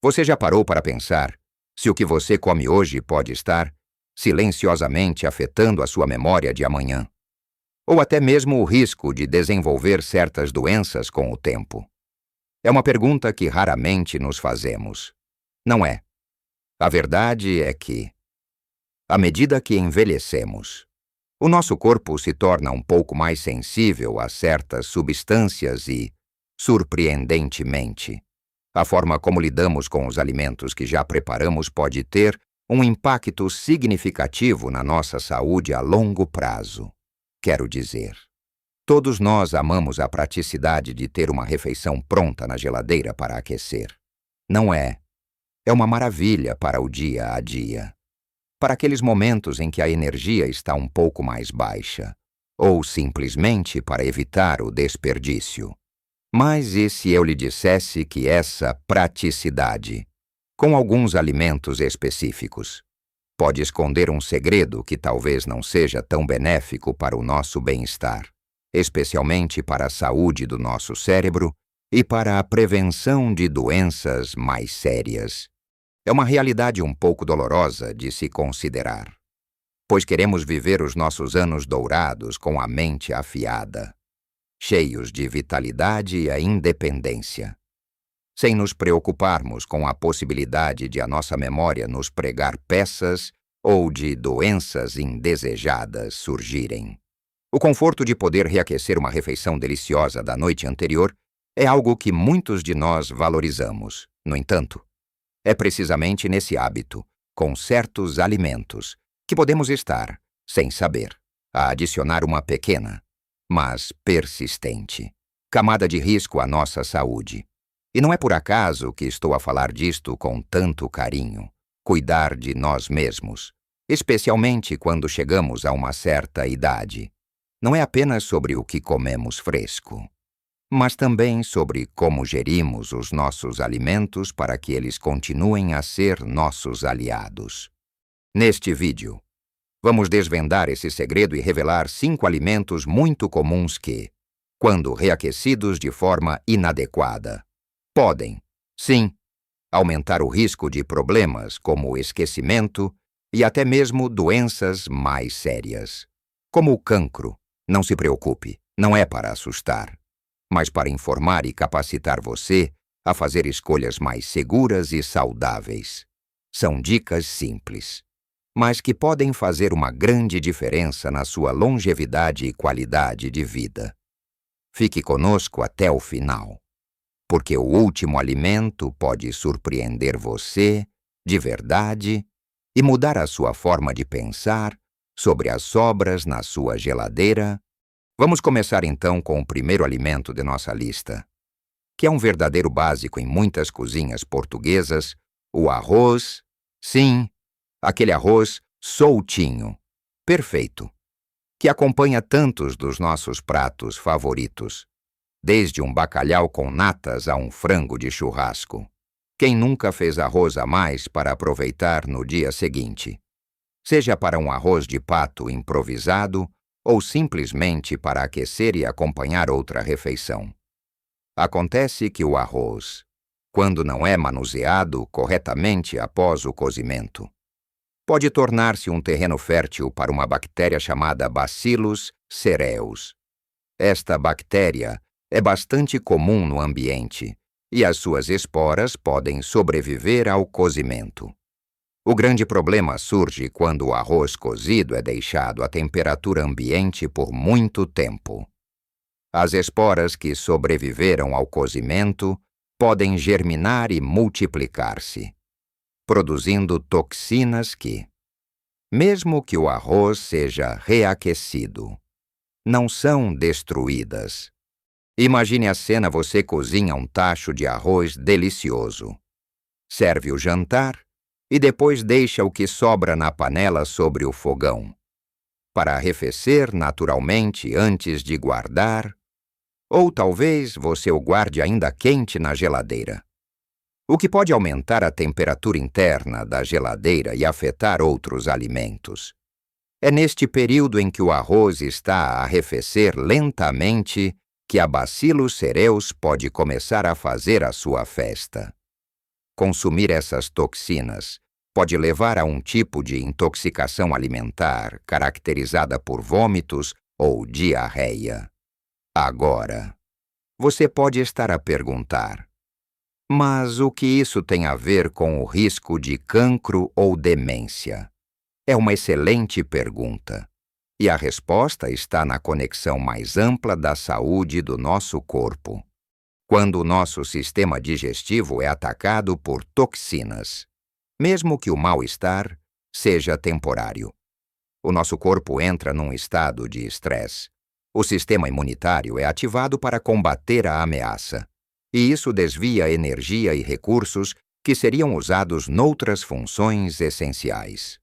Você já parou para pensar se o que você come hoje pode estar silenciosamente afetando a sua memória de amanhã? Ou até mesmo o risco de desenvolver certas doenças com o tempo? É uma pergunta que raramente nos fazemos, não é? A verdade é que, à medida que envelhecemos, o nosso corpo se torna um pouco mais sensível a certas substâncias e, surpreendentemente, a forma como lidamos com os alimentos que já preparamos pode ter um impacto significativo na nossa saúde a longo prazo. Quero dizer, todos nós amamos a praticidade de ter uma refeição pronta na geladeira para aquecer. Não é? É uma maravilha para o dia a dia. Para aqueles momentos em que a energia está um pouco mais baixa, ou simplesmente para evitar o desperdício. Mas e se eu lhe dissesse que essa praticidade, com alguns alimentos específicos, pode esconder um segredo que talvez não seja tão benéfico para o nosso bem-estar, especialmente para a saúde do nosso cérebro e para a prevenção de doenças mais sérias? É uma realidade um pouco dolorosa de se considerar, pois queremos viver os nossos anos dourados com a mente afiada, cheios de vitalidade e independência, sem nos preocuparmos com a possibilidade de a nossa memória nos pregar peças ou de doenças indesejadas surgirem. O conforto de poder reaquecer uma refeição deliciosa da noite anterior é algo que muitos de nós valorizamos. No entanto, é precisamente nesse hábito, com certos alimentos, que podemos estar, sem saber, a adicionar uma pequena, mas persistente, camada de risco à nossa saúde. E não é por acaso que estou a falar disto com tanto carinho. Cuidar de nós mesmos, especialmente quando chegamos a uma certa idade, não é apenas sobre o que comemos fresco, mas também sobre como gerimos os nossos alimentos para que eles continuem a ser nossos aliados. Neste vídeo, vamos desvendar esse segredo e revelar 5 alimentos muito comuns que, quando reaquecidos de forma inadequada, podem, sim, aumentar o risco de problemas como o esquecimento e até mesmo doenças mais sérias, como o cancro. Não se preocupe, não é para assustar, mas para informar e capacitar você a fazer escolhas mais seguras e saudáveis. São dicas simples, mas que podem fazer uma grande diferença na sua longevidade e qualidade de vida. Fique conosco até o final, porque o último alimento pode surpreender você de verdade e mudar a sua forma de pensar sobre as sobras na sua geladeira. Vamos começar então com o primeiro alimento de nossa lista, que é um verdadeiro básico em muitas cozinhas portuguesas, o arroz. Sim, aquele arroz soltinho, perfeito, que acompanha tantos dos nossos pratos favoritos, desde um bacalhau com natas a um frango de churrasco. Quem nunca fez arroz a mais para aproveitar no dia seguinte? Seja para um arroz de pato improvisado ou simplesmente para aquecer e acompanhar outra refeição. Acontece que o arroz, quando não é manuseado corretamente após o cozimento, pode tornar-se um terreno fértil para uma bactéria chamada Bacillus cereus. Esta bactéria é bastante comum no ambiente e as suas esporas podem sobreviver ao cozimento. O grande problema surge quando o arroz cozido é deixado à temperatura ambiente por muito tempo. As esporas que sobreviveram ao cozimento podem germinar e multiplicar-se, produzindo toxinas que, mesmo que o arroz seja reaquecido, não são destruídas. Imagine a cena: você cozinha um tacho de arroz delicioso, serve o jantar e depois deixa o que sobra na panela sobre o fogão, para arrefecer naturalmente antes de guardar, ou talvez você o guarde ainda quente na geladeira, o que pode aumentar a temperatura interna da geladeira e afetar outros alimentos. É neste período em que o arroz está a arrefecer lentamente que a Bacillus cereus pode começar a fazer a sua festa. Consumir essas toxinas pode levar a um tipo de intoxicação alimentar caracterizada por vômitos ou diarreia. Agora, você pode estar a perguntar: mas o que isso tem a ver com o risco de cancro ou demência? É uma excelente pergunta. E a resposta está na conexão mais ampla da saúde do nosso corpo. Quando o nosso sistema digestivo é atacado por toxinas, mesmo que o mal-estar seja temporário, o nosso corpo entra num estado de estresse. O sistema imunitário é ativado para combater a ameaça, e isso desvia energia e recursos que seriam usados noutras funções essenciais,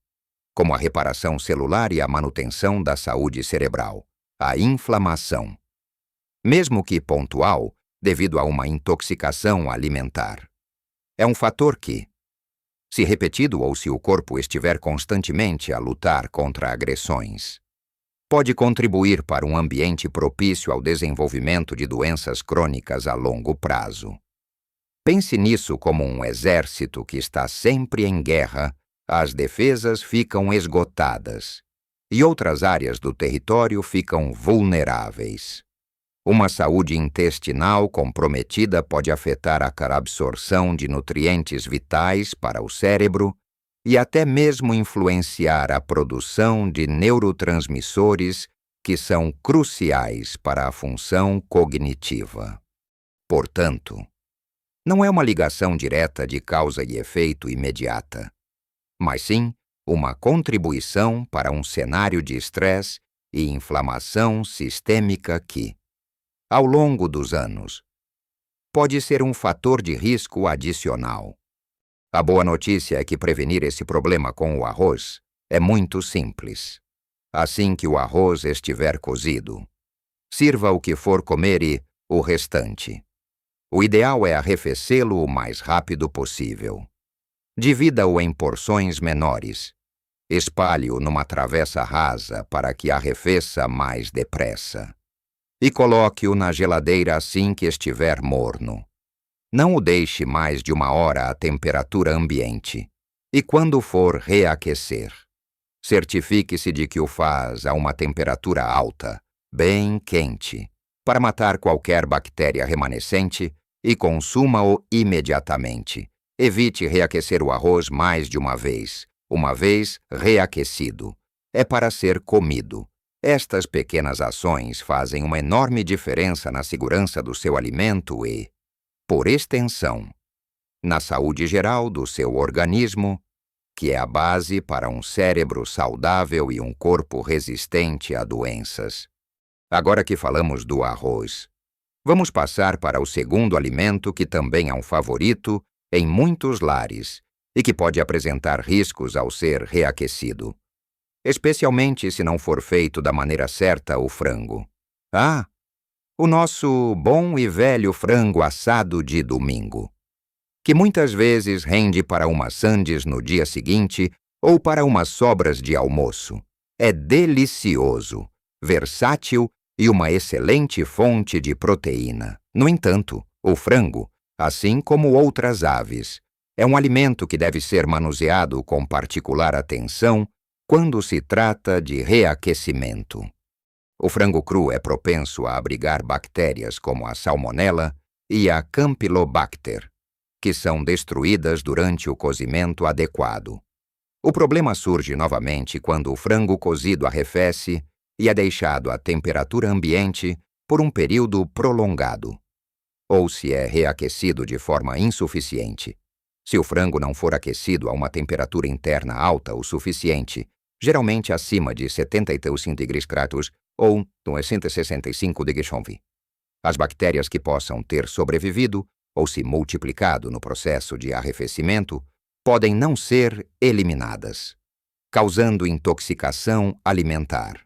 como a reparação celular e a manutenção da saúde cerebral, a inflamação, mesmo que pontual, devido a uma intoxicação alimentar. É um fator que, se repetido ou se o corpo estiver constantemente a lutar contra agressões, pode contribuir para um ambiente propício ao desenvolvimento de doenças crônicas a longo prazo. Pense nisso como um exército que está sempre em guerra. As defesas ficam esgotadas e outras áreas do território ficam vulneráveis. Uma saúde intestinal comprometida pode afetar a absorção de nutrientes vitais para o cérebro e até mesmo influenciar a produção de neurotransmissores que são cruciais para a função cognitiva. Portanto, não é uma ligação direta de causa e efeito imediata, mas sim uma contribuição para um cenário de estresse e inflamação sistêmica que, ao longo dos anos, pode ser um fator de risco adicional. A boa notícia é que prevenir esse problema com o arroz é muito simples. Assim que o arroz estiver cozido, sirva o que for comer e o restante. O ideal é arrefecê-lo o mais rápido possível. Divida-o em porções menores. Espalhe-o numa travessa rasa para que arrefeça mais depressa. E coloque-o na geladeira assim que estiver morno. Não o deixe mais de 1 hora à temperatura ambiente. E quando for reaquecer, certifique-se de que o faz a uma temperatura alta, bem quente, para matar qualquer bactéria remanescente e consuma-o imediatamente. Evite reaquecer o arroz mais de uma vez reaquecido. É para ser comido. Estas pequenas ações fazem uma enorme diferença na segurança do seu alimento e, por extensão, na saúde geral do seu organismo, que é a base para um cérebro saudável e um corpo resistente a doenças. Agora que falamos do arroz, vamos passar para o segundo alimento que também é um favorito em muitos lares e que pode apresentar riscos ao ser reaquecido, especialmente se não for feito da maneira certa o frango. O nosso bom e velho frango assado de domingo, que muitas vezes rende para umas sandes no dia seguinte ou para umas sobras de almoço. É delicioso, versátil e uma excelente fonte de proteína. No entanto, o frango, assim como outras aves, é um alimento que deve ser manuseado com particular atenção quando se trata de reaquecimento. O frango cru é propenso a abrigar bactérias como a Salmonella e a Campylobacter, que são destruídas durante o cozimento adequado. O problema surge novamente quando o frango cozido arrefece e é deixado à temperatura ambiente por um período prolongado, ou se é reaquecido de forma insuficiente. Se o frango não for aquecido a uma temperatura interna alta o suficiente, geralmente acima de 72 °C ou 165 °C, as bactérias que possam ter sobrevivido ou se multiplicado no processo de arrefecimento podem não ser eliminadas, causando intoxicação alimentar.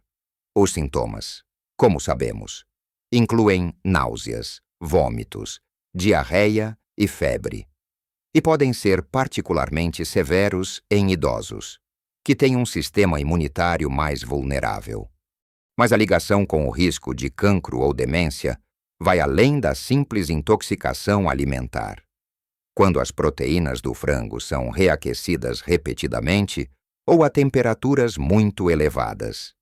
Os sintomas, como sabemos, incluem náuseas, vômitos, diarreia e febre, e podem ser particularmente severos em idosos, que têm um sistema imunitário mais vulnerável. Mas a ligação com o risco de cancro ou demência vai além da simples intoxicação alimentar. quando as proteínas do frango são reaquecidas repetidamente ou a temperaturas muito elevadas.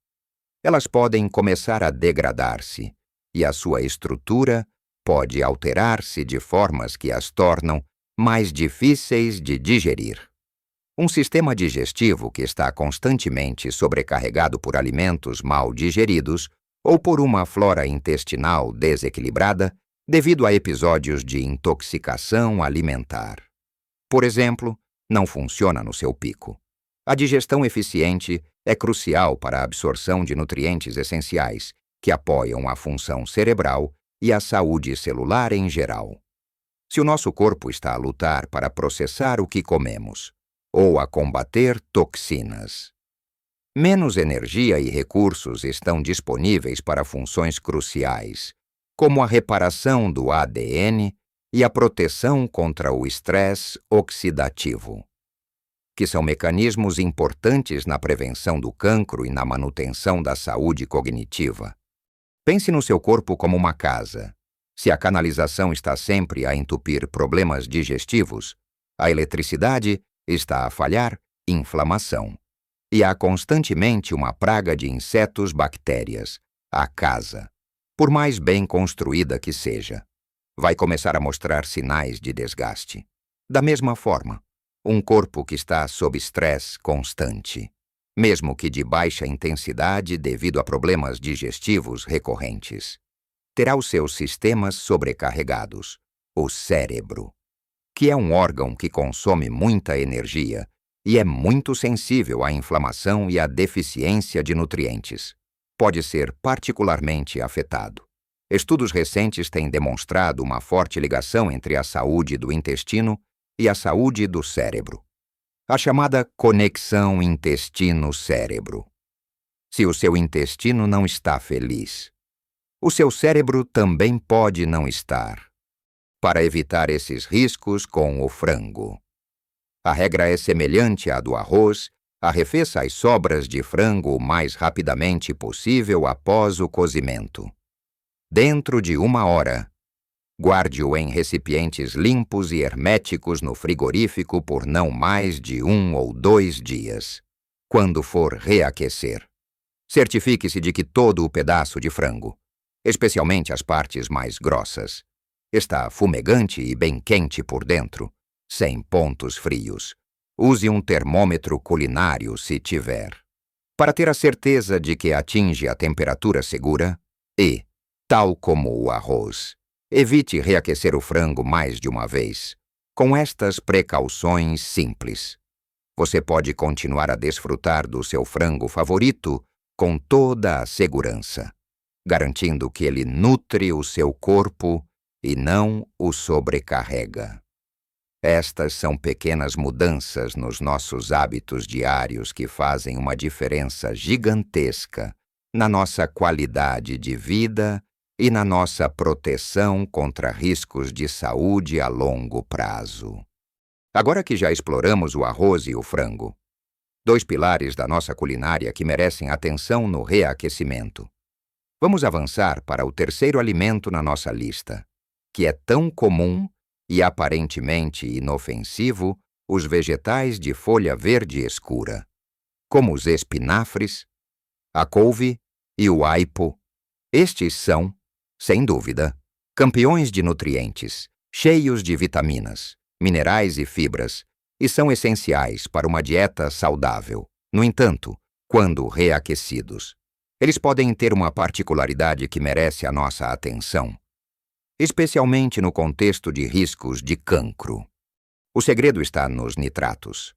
Elas podem começar a degradar-se e a sua estrutura pode alterar-se de formas que as tornam mais difíceis de digerir. Um sistema digestivo que está constantemente sobrecarregado por alimentos mal digeridos ou por uma flora intestinal desequilibrada devido a episódios de intoxicação alimentar. Por exemplo, não funciona no seu pico. A digestão eficiente é crucial para a absorção de nutrientes essenciais, que apoiam a função cerebral e a saúde celular em geral. Se o nosso corpo está a lutar para processar o que comemos, ou a combater toxinas, menos energia e recursos estão disponíveis para funções cruciais, como a reparação do ADN e a proteção contra o estresse oxidativo, que são mecanismos importantes na prevenção do cancro e na manutenção da saúde cognitiva. Pense no seu corpo como uma casa. Se a canalização está sempre a entupir problemas digestivos, a eletricidade está a falhar, inflamação. E há constantemente uma praga de insetos, bactérias, a casa, por mais bem construída que seja, vai começar a mostrar sinais de desgaste. Da mesma forma, um corpo que está sob estresse constante, mesmo que de baixa intensidade devido a problemas digestivos recorrentes, terá os seus sistemas sobrecarregados, o cérebro, que é um órgão que consome muita energia e é muito sensível à inflamação e à deficiência de nutrientes. Pode ser particularmente afetado. Estudos recentes têm demonstrado uma forte ligação entre a saúde do intestino e a saúde do cérebro. A chamada conexão intestino-cérebro. Se o seu intestino não está feliz, o seu cérebro também pode não estar. Para evitar esses riscos com o frango, a regra é semelhante à do arroz. Arrefeça as sobras de frango o mais rapidamente possível após o cozimento. Dentro de 1 hora, guarde-o em recipientes limpos e herméticos no frigorífico por não mais de 1 ou 2 dias. Quando for reaquecer, certifique-se de que todo o pedaço de frango, especialmente as partes mais grossas, está fumegante e bem quente por dentro, sem pontos frios. Use um termômetro culinário se tiver, para ter a certeza de que atinge a temperatura segura e, tal como o arroz, evite reaquecer o frango mais de uma vez. Com estas precauções simples, você pode continuar a desfrutar do seu frango favorito com toda a segurança, garantindo que ele nutre o seu corpo e não o sobrecarrega. Estas são pequenas mudanças nos nossos hábitos diários que fazem uma diferença gigantesca na nossa qualidade de vida e na nossa proteção contra riscos de saúde a longo prazo. Agora que já exploramos o arroz e o frango, 2 pilares da nossa culinária que merecem atenção no reaquecimento, vamos avançar para o terceiro alimento na nossa lista, que é tão comum e aparentemente inofensivo, os vegetais de folha verde escura, como os espinafres, a couve e o aipo. Estes são, sem dúvida, campeões de nutrientes, cheios de vitaminas, minerais e fibras, e são essenciais para uma dieta saudável. No entanto, quando reaquecidos, eles podem ter uma particularidade que merece a nossa atenção, especialmente no contexto de riscos de cancro. O segredo está nos nitratos.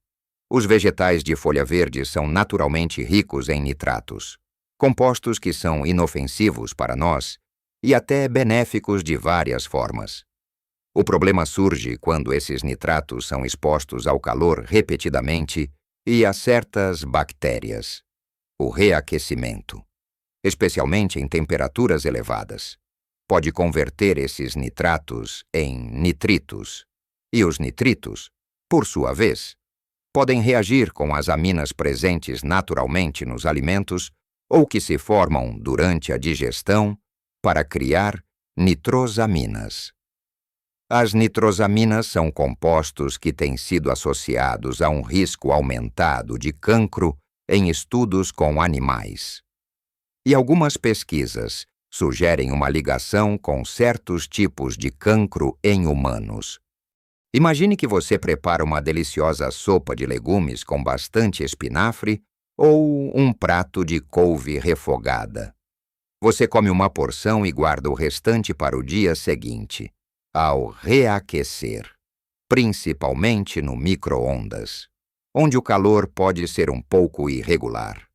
Os vegetais de folha verde são naturalmente ricos em nitratos, compostos que são inofensivos para nós e até benéficos de várias formas. O problema surge quando esses nitratos são expostos ao calor repetidamente e a certas bactérias. O reaquecimento, especialmente em temperaturas elevadas, pode converter esses nitratos em nitritos, e os nitritos, por sua vez, podem reagir com as aminas presentes naturalmente nos alimentos ou que se formam durante a digestão para criar nitrosaminas. As nitrosaminas são compostos que têm sido associados a um risco aumentado de cancro em estudos com animais. E algumas pesquisas sugerem uma ligação com certos tipos de cancro em humanos. Imagine que você prepara uma deliciosa sopa de legumes com bastante espinafre ou um prato de couve refogada. Você come uma porção e guarda o restante para o dia seguinte, ao reaquecer, principalmente no micro-ondas, onde o calor pode ser um pouco irregular.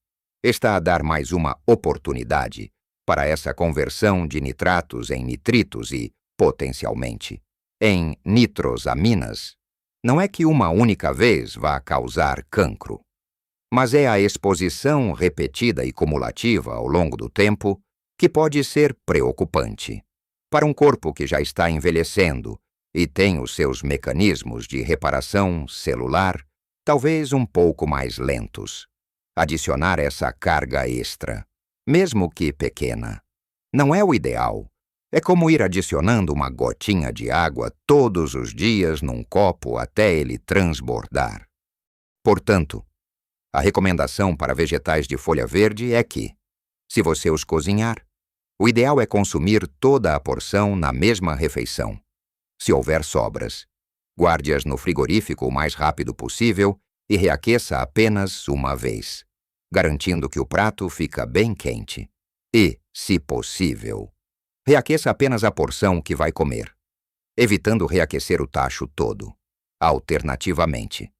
Está a dar mais uma oportunidade para essa conversão de nitratos em nitritos e, potencialmente, em nitrosaminas. Não é que uma única vez vá causar cancro, mas é a exposição repetida e cumulativa ao longo do tempo que pode ser preocupante. Para um corpo que já está envelhecendo e tem os seus mecanismos de reparação celular talvez um pouco mais lentos, adicionar essa carga extra, mesmo que pequena, não é o ideal. É como ir adicionando uma gotinha de água todos os dias num copo até ele transbordar. Portanto, a recomendação para vegetais de folha verde é que, se você os cozinhar, o ideal é consumir toda a porção na mesma refeição. Se houver sobras, guarde-as no frigorífico o mais rápido possível e reaqueça apenas uma vez, garantindo que o prato fica bem quente. E, se possível, reaqueça apenas a porção que vai comer, evitando reaquecer o tacho todo. Alternativamente,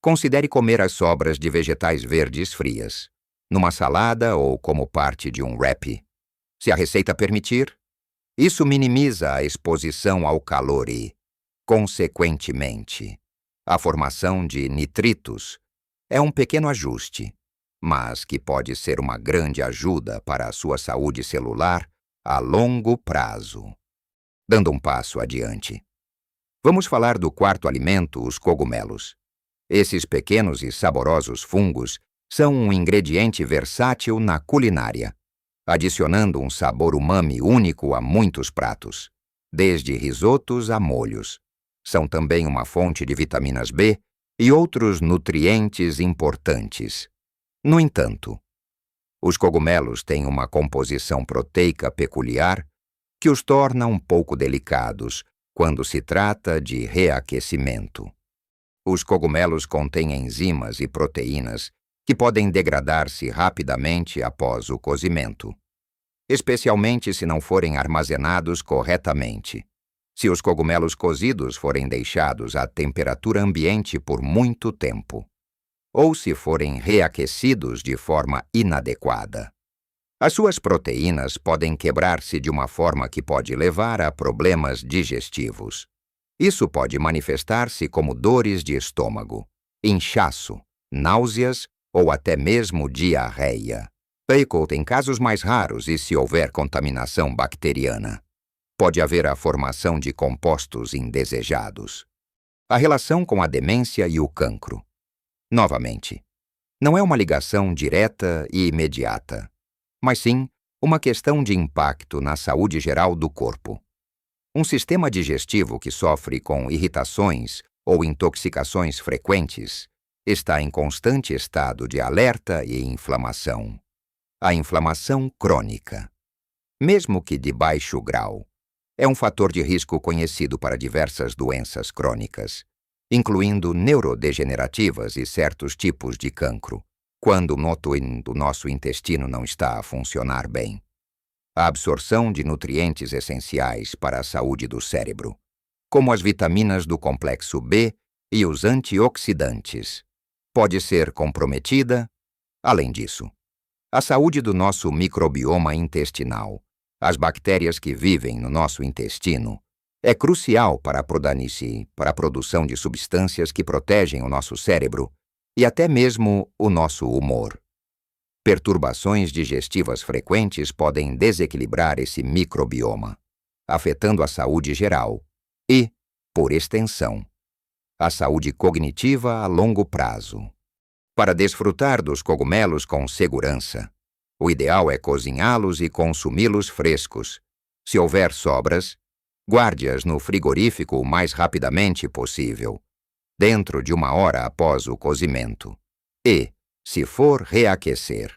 considere comer as sobras de vegetais verdes frias, numa salada ou como parte de um wrap. Se a receita permitir, isso minimiza a exposição ao calor e, consequentemente, a formação de nitritos. É um pequeno ajuste, mas que pode ser uma grande ajuda para a sua saúde celular a longo prazo. Dando um passo adiante, vamos falar do quarto alimento, os cogumelos. Esses pequenos e saborosos fungos são um ingrediente versátil na culinária, adicionando um sabor umami único a muitos pratos, desde risotos a molhos. São também uma fonte de vitaminas B e outros nutrientes importantes. No entanto, os cogumelos têm uma composição proteica peculiar que os torna um pouco delicados quando se trata de reaquecimento. Os cogumelos contêm enzimas e proteínas que podem degradar-se rapidamente após o cozimento, especialmente se não forem armazenados corretamente. Se os cogumelos cozidos forem deixados à temperatura ambiente por muito tempo, ou se forem reaquecidos de forma inadequada. As suas proteínas podem quebrar-se de uma forma que pode levar a problemas digestivos. Isso pode manifestar-se como dores de estômago, inchaço, náuseas ou até mesmo diarreia. Pickle tem casos mais raros e se houver contaminação bacteriana, pode haver a formação de compostos indesejados. A relação com a demência e o cancro. Novamente, não é uma ligação direta e imediata, mas sim uma questão de impacto na saúde geral do corpo. Um sistema digestivo que sofre com irritações ou intoxicações frequentes está em constante estado de alerta e inflamação. A inflamação crônica, mesmo que de baixo grau, é um fator de risco conhecido para diversas doenças crônicas, incluindo neurodegenerativas e certos tipos de cancro, quando o nosso intestino não está a funcionar bem. A absorção de nutrientes essenciais para a saúde do cérebro, como as vitaminas do complexo B e os antioxidantes, pode ser comprometida. Além disso, a saúde do nosso microbioma intestinal, as bactérias que vivem no nosso intestino, é crucial para a produção de substâncias que protegem o nosso cérebro e até mesmo o nosso humor. Perturbações digestivas frequentes podem desequilibrar esse microbioma, afetando a saúde geral e, por extensão, a saúde cognitiva a longo prazo. Para desfrutar dos cogumelos com segurança, o ideal é cozinhá-los e consumi-los frescos. Se houver sobras, Guarde-as no frigorífico o mais rapidamente possível, dentro de 1 hora após o cozimento. E, se for reaquecer,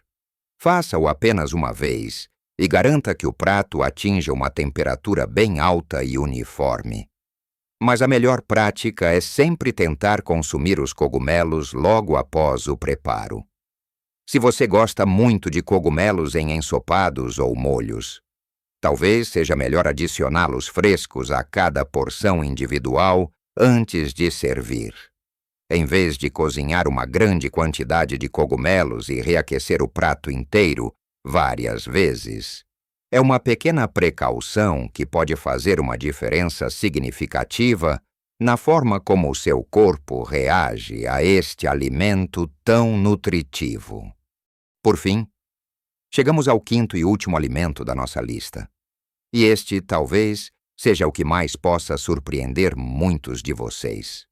faça-o apenas uma vez e garanta que o prato atinja uma temperatura bem alta e uniforme. Mas a melhor prática é sempre tentar consumir os cogumelos logo após o preparo. Se você gosta muito de cogumelos em ensopados ou molhos, talvez seja melhor adicioná-los frescos a cada porção individual antes de servir. Em vez de cozinhar uma grande quantidade de cogumelos e reaquecer o prato inteiro várias vezes, é uma pequena precaução que pode fazer uma diferença significativa na forma como o seu corpo reage a este alimento tão nutritivo. Por fim, chegamos ao 5º e último alimento da nossa lista. E este, talvez, seja o que mais possa surpreender muitos de vocês,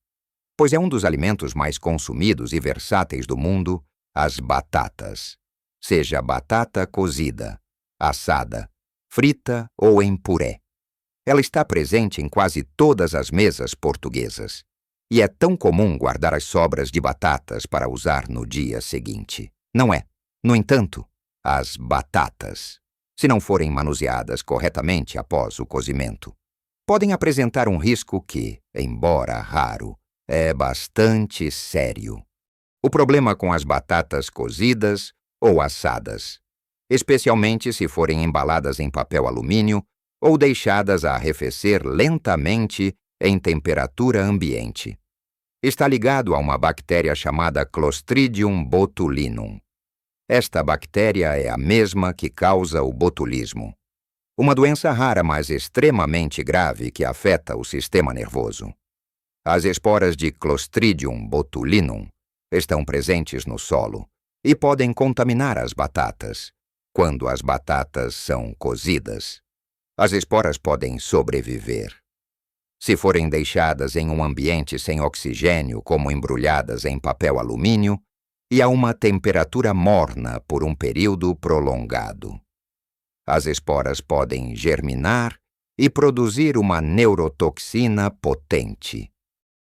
pois é um dos alimentos mais consumidos e versáteis do mundo, as batatas. Seja batata cozida, assada, frita ou em puré. Ela está presente em quase todas as mesas portuguesas, e é tão comum guardar as sobras de batatas para usar no dia seguinte. Não é? No entanto, as batatas, se não forem manuseadas corretamente após o cozimento, podem apresentar um risco que, embora raro, é bastante sério. O problema com as batatas cozidas ou assadas, especialmente se forem embaladas em papel alumínio ou deixadas a arrefecer lentamente em temperatura ambiente, está ligado a uma bactéria chamada Clostridium botulinum. Esta bactéria é a mesma que causa o botulismo, uma doença rara, mas extremamente grave que afeta o sistema nervoso. As esporas de Clostridium botulinum estão presentes no solo e podem contaminar as batatas. Quando as batatas são cozidas, as esporas podem sobreviver. Se forem deixadas em um ambiente sem oxigênio, como embrulhadas em papel alumínio, e a uma temperatura morna por um período prolongado, as esporas podem germinar e produzir uma neurotoxina potente.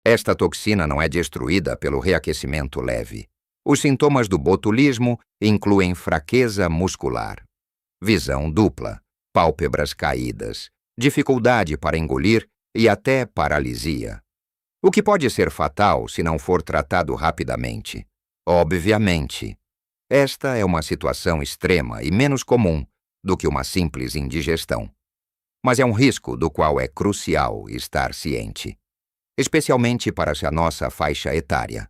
Esta toxina não é destruída pelo reaquecimento leve. Os sintomas do botulismo incluem fraqueza muscular, visão dupla, pálpebras caídas, dificuldade para engolir e até paralisia, o que pode ser fatal se não for tratado rapidamente. Obviamente, esta é uma situação extrema e menos comum do que uma simples indigestão, mas é um risco do qual é crucial estar ciente, especialmente para a nossa faixa etária,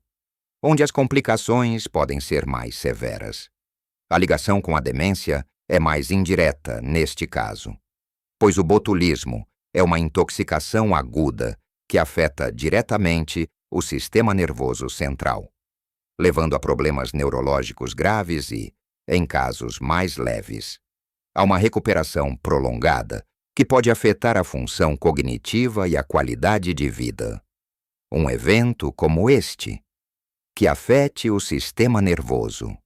onde as complicações podem ser mais severas. A ligação com a demência é mais indireta neste caso, pois o botulismo é uma intoxicação aguda que afeta diretamente o sistema nervoso central, levando a problemas neurológicos graves e, em casos mais leves, a uma recuperação prolongada que pode afetar a função cognitiva e a qualidade de vida. Um evento como este, que afete o sistema nervoso,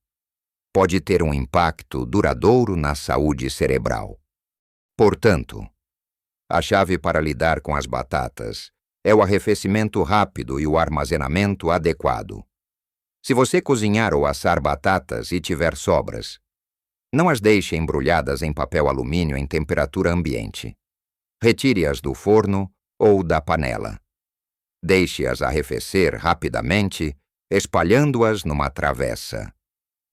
pode ter um impacto duradouro na saúde cerebral. Portanto, a chave para lidar com as batatas é o arrefecimento rápido e o armazenamento adequado. Se você cozinhar ou assar batatas e tiver sobras, não as deixe embrulhadas em papel alumínio em temperatura ambiente. Retire-as do forno ou da panela. Deixe-as arrefecer rapidamente, espalhando-as numa travessa,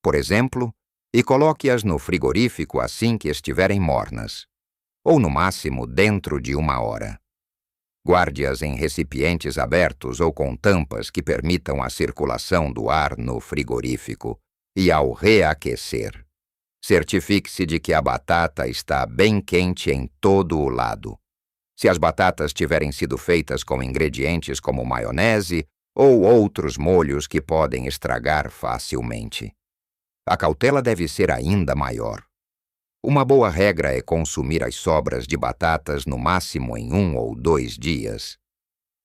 por exemplo, e coloque-as no frigorífico assim que estiverem mornas, ou no máximo dentro de 1 hora. Guarde-as em recipientes abertos ou com tampas que permitam a circulação do ar no frigorífico e ao reaquecer, certifique-se de que a batata está bem quente em todo o lado. Se as batatas tiverem sido feitas com ingredientes como maionese ou outros molhos que podem estragar facilmente, a cautela deve ser ainda maior. Uma boa regra é consumir as sobras de batatas no máximo em 1 ou 2 dias.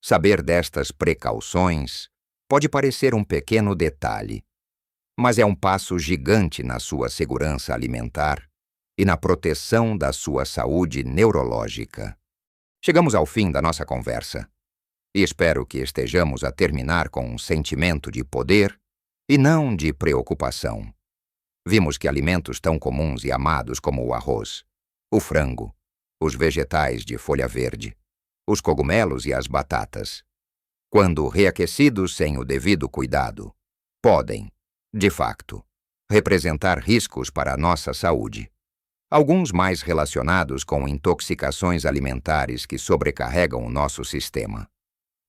Saber destas precauções pode parecer um pequeno detalhe, mas é um passo gigante na sua segurança alimentar e na proteção da sua saúde neurológica. Chegamos ao fim da nossa conversa. E espero que estejamos a terminar com um sentimento de poder e não de preocupação. Vimos que alimentos tão comuns e amados como o arroz, o frango, os vegetais de folha verde, os cogumelos e as batatas, quando reaquecidos sem o devido cuidado, podem, de facto, representar riscos para a nossa saúde. Alguns mais relacionados com intoxicações alimentares que sobrecarregam o nosso sistema,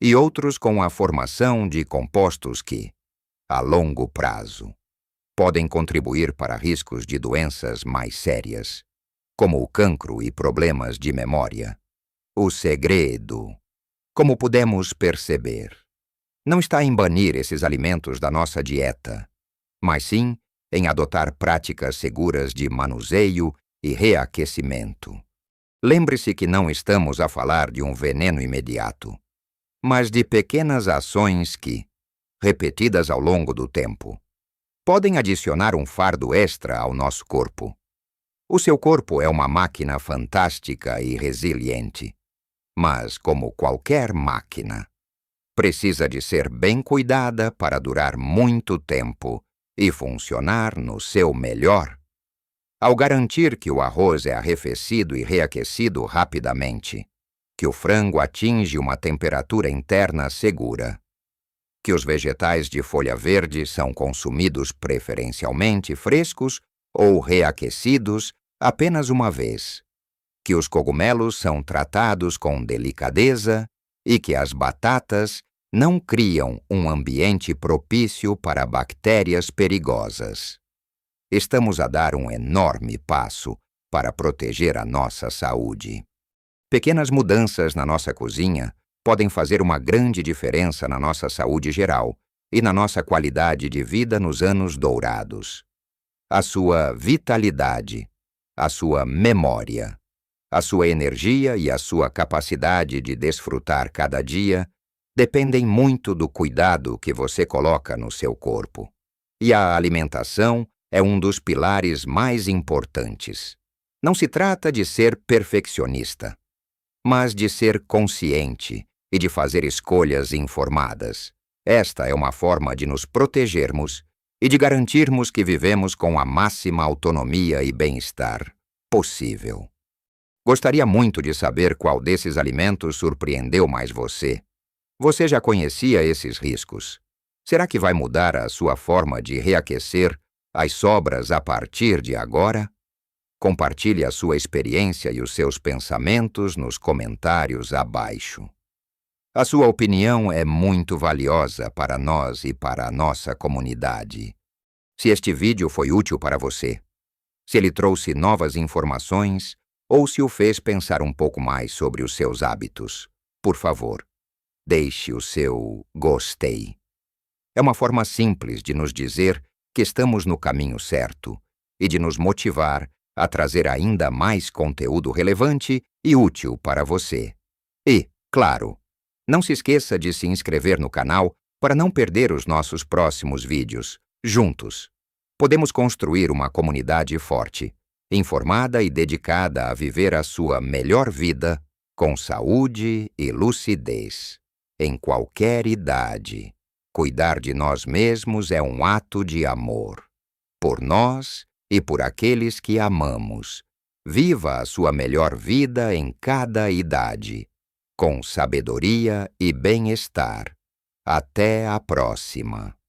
e outros com a formação de compostos que, a longo prazo, podem contribuir para riscos de doenças mais sérias, como o cancro e problemas de memória. O segredo, como pudemos perceber, não está em banir esses alimentos da nossa dieta, mas sim em adotar práticas seguras de manuseio e reaquecimento. Lembre-se que não estamos a falar de um veneno imediato, mas de pequenas ações que, repetidas ao longo do tempo, podem adicionar um fardo extra ao nosso corpo. O seu corpo é uma máquina fantástica e resiliente, mas, como qualquer máquina, precisa de ser bem cuidada para durar muito tempo e funcionar no seu melhor. Ao garantir que o arroz é arrefecido e reaquecido rapidamente, que o frango atinge uma temperatura interna segura, que os vegetais de folha verde são consumidos preferencialmente frescos ou reaquecidos apenas uma vez, que os cogumelos são tratados com delicadeza e que as batatas não criam um ambiente propício para bactérias perigosas. Estamos a dar um enorme passo para proteger a nossa saúde. Pequenas mudanças na nossa cozinha podem fazer uma grande diferença na nossa saúde geral e na nossa qualidade de vida nos anos dourados. A sua vitalidade, a sua memória, a sua energia e a sua capacidade de desfrutar cada dia dependem muito do cuidado que você coloca no seu corpo. E a alimentação é um dos pilares mais importantes. Não se trata de ser perfeccionista, mas de ser consciente e de fazer escolhas informadas. Esta é uma forma de nos protegermos e de garantirmos que vivemos com a máxima autonomia e bem-estar possível. Gostaria muito de saber qual desses alimentos surpreendeu mais você. Você já conhecia esses riscos? Será que vai mudar a sua forma de reaquecer as sobras a partir de agora? Compartilhe a sua experiência e os seus pensamentos nos comentários abaixo. A sua opinião é muito valiosa para nós e para a nossa comunidade. Se este vídeo foi útil para você, se ele trouxe novas informações ou se o fez pensar um pouco mais sobre os seus hábitos, por favor, deixe o seu gostei. É uma forma simples de nos dizer que estamos no caminho certo e de nos motivar a trazer ainda mais conteúdo relevante e útil para você. E, claro, não se esqueça de se inscrever no canal para não perder os nossos próximos vídeos. Juntos, podemos construir uma comunidade forte, informada e dedicada a viver a sua melhor vida com saúde e lucidez. Em qualquer idade, cuidar de nós mesmos é um ato de amor. Por nós e por aqueles que amamos. Viva a sua melhor vida em cada idade, com sabedoria e bem-estar. Até a próxima!